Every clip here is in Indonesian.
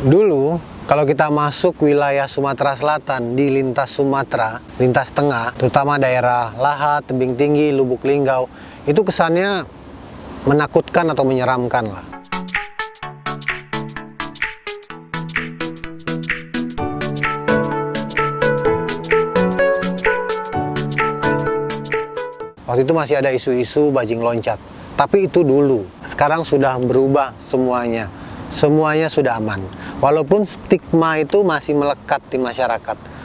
Dulu, kalau kita masuk wilayah Sumatera Selatan di lintas Sumatera, lintas tengah, terutama daerah Lahat, Tebing Tinggi, Lubuk Linggau, itu kesannya menakutkan atau menyeramkan lah. Waktu itu masih ada isu-isu bajing loncat. Tapi itu dulu. Sekarang sudah berubah semuanya. Semuanya sudah aman. Walaupun stigma itu masih melekat di masyarakat.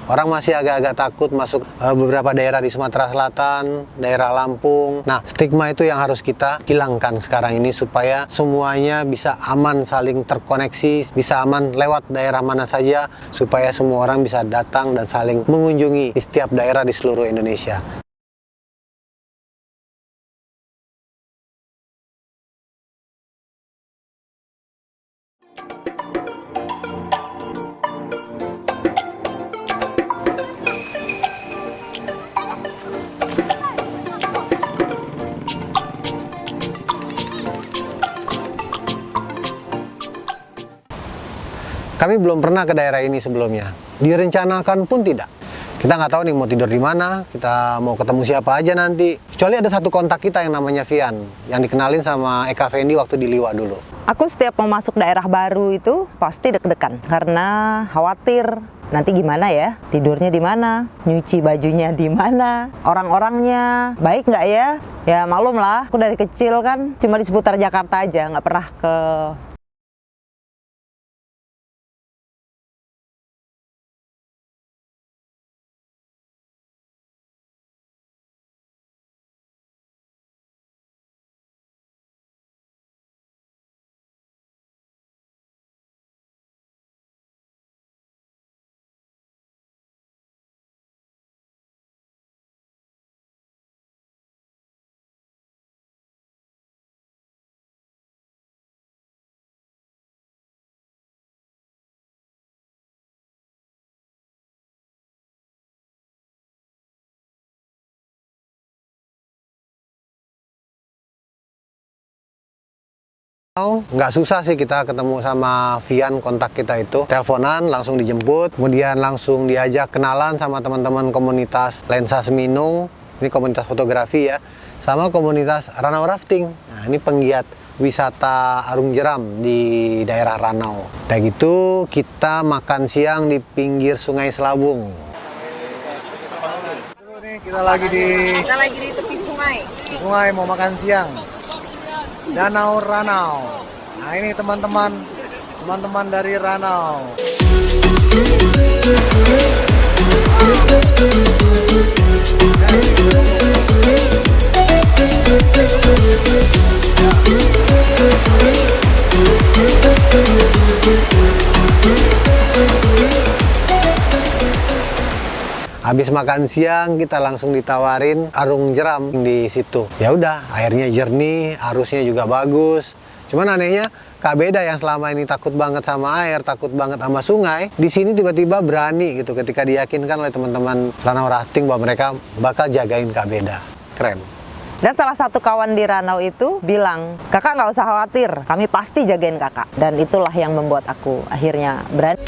Orang masih agak-agak takut masuk beberapa daerah di Sumatera Selatan, daerah Lampung. Nah, stigma itu yang harus kita hilangkan sekarang ini supaya semuanya bisa aman saling terkoneksi, bisa aman lewat daerah mana saja, supaya semua orang bisa datang dan saling mengunjungi di setiap daerah di seluruh Indonesia. Kami belum pernah ke daerah ini sebelumnya. Direncanakan pun tidak. Kita nggak tahu nih mau tidur di mana, kita mau ketemu siapa aja nanti. Kecuali ada satu kontak kita yang namanya Vian, yang dikenalin sama Eka Fendi waktu di Liwa dulu. Aku setiap mau masuk daerah baru itu pasti deg-degan karena khawatir nanti gimana ya, tidurnya di mana, nyuci bajunya di mana, orang-orangnya baik nggak ya? Ya maklum lah, aku dari kecil kan cuma di seputar Jakarta aja, nggak pernah ke Nggak susah sih kita ketemu sama Vian, kontak kita itu. Teleponan, langsung dijemput, kemudian langsung diajak kenalan sama teman-teman komunitas Lensa Seminung, ini komunitas fotografi ya, sama komunitas Ranau Rafting. Nah, ini penggiat wisata Arung Jeram di daerah Ranau. Udah gitu, kita makan siang di pinggir Sungai Selabung. Kita lagi di tepi sungai. sungai mau makan siang. Danau Ranau. Nah ini teman-teman dari Ranau. Habis makan siang kita langsung ditawarin arung jeram di situ. Ya udah, airnya jernih, arusnya juga bagus. Cuman anehnya Kak Beda yang selama ini takut banget sama air, takut banget sama sungai, di sini tiba-tiba berani gitu ketika diyakinkan oleh teman-teman Ranau Rafting bahwa mereka bakal jagain Kak Beda. Keren. Dan salah satu kawan di Ranau itu bilang, kakak nggak usah khawatir, kami pasti jagain kakak. Dan itulah yang membuat aku akhirnya berani.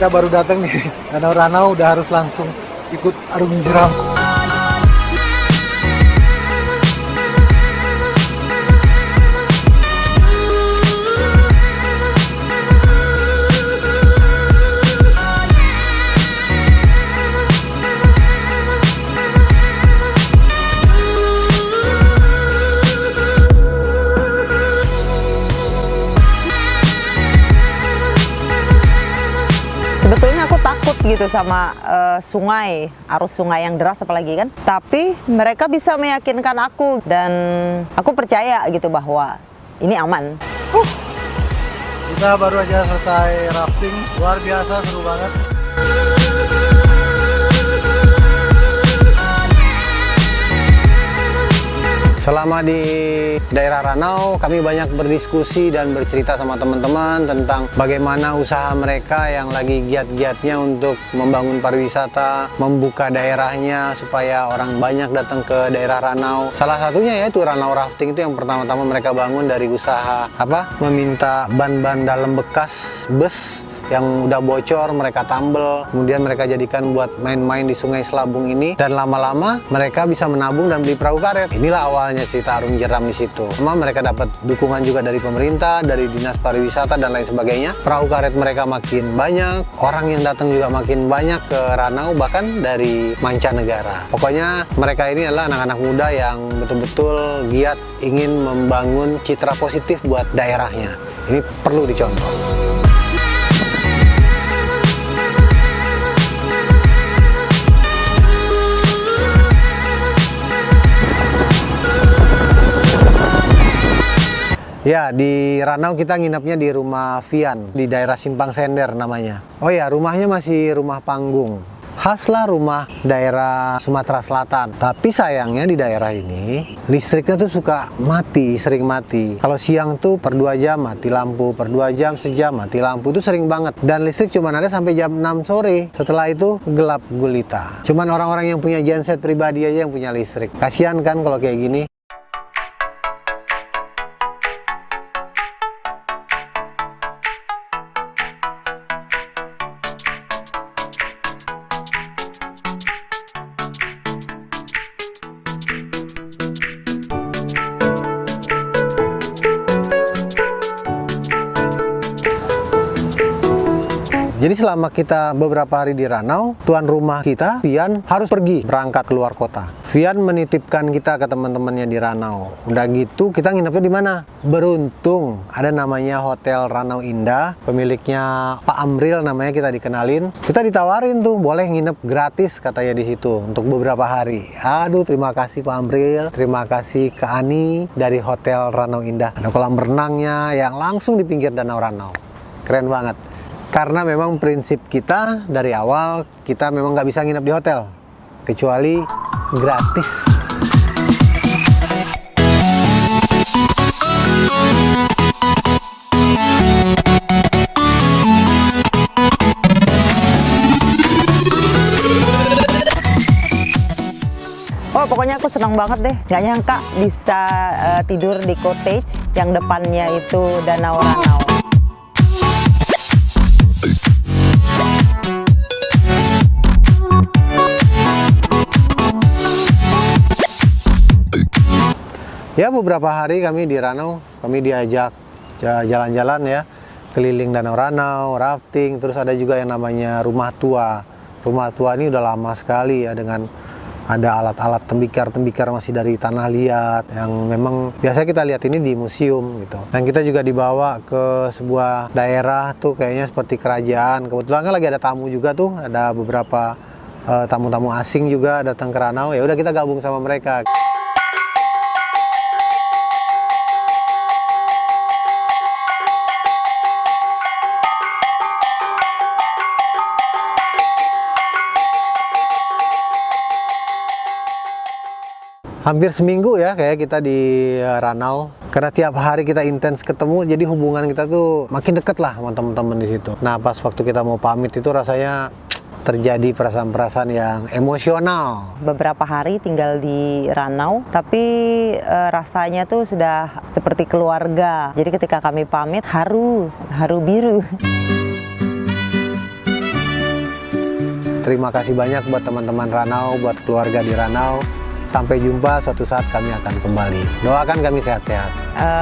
Kita baru datang nih, Danau Ranau udah harus langsung ikut arung jeram. Sebetulnya aku takut gitu sama sungai, arus sungai yang deras apalagi kan. Tapi mereka bisa meyakinkan aku dan aku percaya gitu bahwa ini aman. Kita baru aja selesai rafting, luar biasa seru banget. Selama di daerah Ranau, kami banyak berdiskusi dan bercerita sama teman-teman tentang bagaimana usaha mereka yang lagi giat-giatnya untuk membangun pariwisata, membuka daerahnya supaya orang banyak datang ke daerah Ranau. Salah satunya yaitu Ranau Rafting, itu yang pertama-tama mereka bangun dari usaha meminta ban-ban dalam bekas bus yang udah bocor, mereka tambel, kemudian mereka jadikan buat main-main di Sungai Selabung ini, dan lama-lama mereka bisa menabung dan beli perahu karet. Inilah awalnya cerita Arung Jeram di situ. Memang mereka dapat dukungan juga dari pemerintah, dari dinas pariwisata dan lain sebagainya. Perahu karet mereka makin banyak, orang yang datang juga makin banyak ke Ranau, bahkan dari mancanegara. Pokoknya mereka ini adalah anak-anak muda yang betul-betul giat ingin membangun citra positif buat daerahnya. Ini perlu dicontoh. Ya, di Ranau kita nginepnya di rumah Vian, di daerah Simpang Sender namanya. Oh ya, rumahnya masih rumah panggung. Khaslah rumah daerah Sumatera Selatan. Tapi sayangnya di daerah ini, listriknya tuh suka mati, sering mati. Kalau siang tuh per 2 jam mati lampu, per 2 jam sejam mati lampu, itu sering banget. Dan listrik cuma ada sampai jam 6 sore. Setelah itu gelap gulita. Cuman orang-orang yang punya genset pribadi aja yang punya listrik. Kasihan kan kalau kayak gini. Jadi selama kita beberapa hari di Ranau, tuan rumah kita, Vian, harus pergi berangkat keluar kota. Vian menitipkan kita ke teman-temannya di Ranau. Udah gitu, kita nginepnya di mana? Beruntung ada namanya Hotel Ranau Indah, pemiliknya Pak Amril namanya, kita dikenalin. Kita ditawarin tuh, boleh nginep gratis katanya di situ untuk beberapa hari. Aduh, terima kasih Pak Amril, terima kasih ke Ani dari Hotel Ranau Indah. Ada kolam renangnya yang langsung di pinggir Danau Ranau. Keren banget. Karena memang prinsip kita dari awal, kita memang nggak bisa nginep di hotel, kecuali gratis. Oh, pokoknya aku senang banget deh. Nggak nyangka bisa tidur di cottage yang depannya itu Danau Ranau. Ya, beberapa hari kami di Ranau, kami diajak jalan-jalan ya, keliling Danau Ranau, rafting, terus ada juga yang namanya rumah tua. Rumah tua ini udah lama sekali ya, dengan ada alat-alat tembikar-tembikar masih dari tanah liat, yang memang biasanya kita lihat ini di museum gitu. Dan kita juga dibawa ke sebuah daerah tuh kayaknya seperti kerajaan. Kebetulan kan lagi ada tamu juga tuh, ada beberapa tamu-tamu asing juga datang ke Ranau. Ya udah, kita gabung sama mereka. Hampir seminggu ya kayak kita di Ranau, karena tiap hari kita intens ketemu, jadi hubungan kita tuh makin deket lah sama teman-teman di situ. Nah, pas waktu kita mau pamit itu rasanya terjadi perasaan-perasaan yang emosional. Beberapa hari tinggal di Ranau, tapi rasanya tuh sudah seperti keluarga. Jadi ketika kami pamit, haru biru. Terima kasih banyak buat teman-teman Ranau, buat keluarga di Ranau. Sampai jumpa, suatu saat kami akan kembali. Doakan kami sehat-sehat.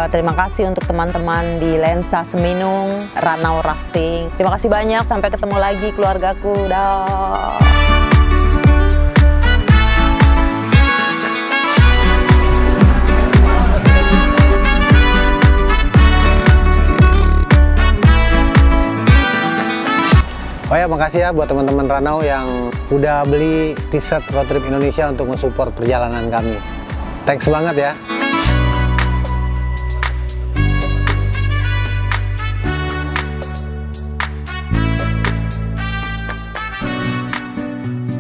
Terima kasih untuk teman-teman di Lensa Seminung, Ranau Rafting. Terima kasih banyak, sampai ketemu lagi keluargaku. Dah. Oh ya, makasih ya buat teman-teman Ranau yang udah beli t-shirt Road Trip Indonesia untuk mensupport perjalanan kami. Thanks banget ya.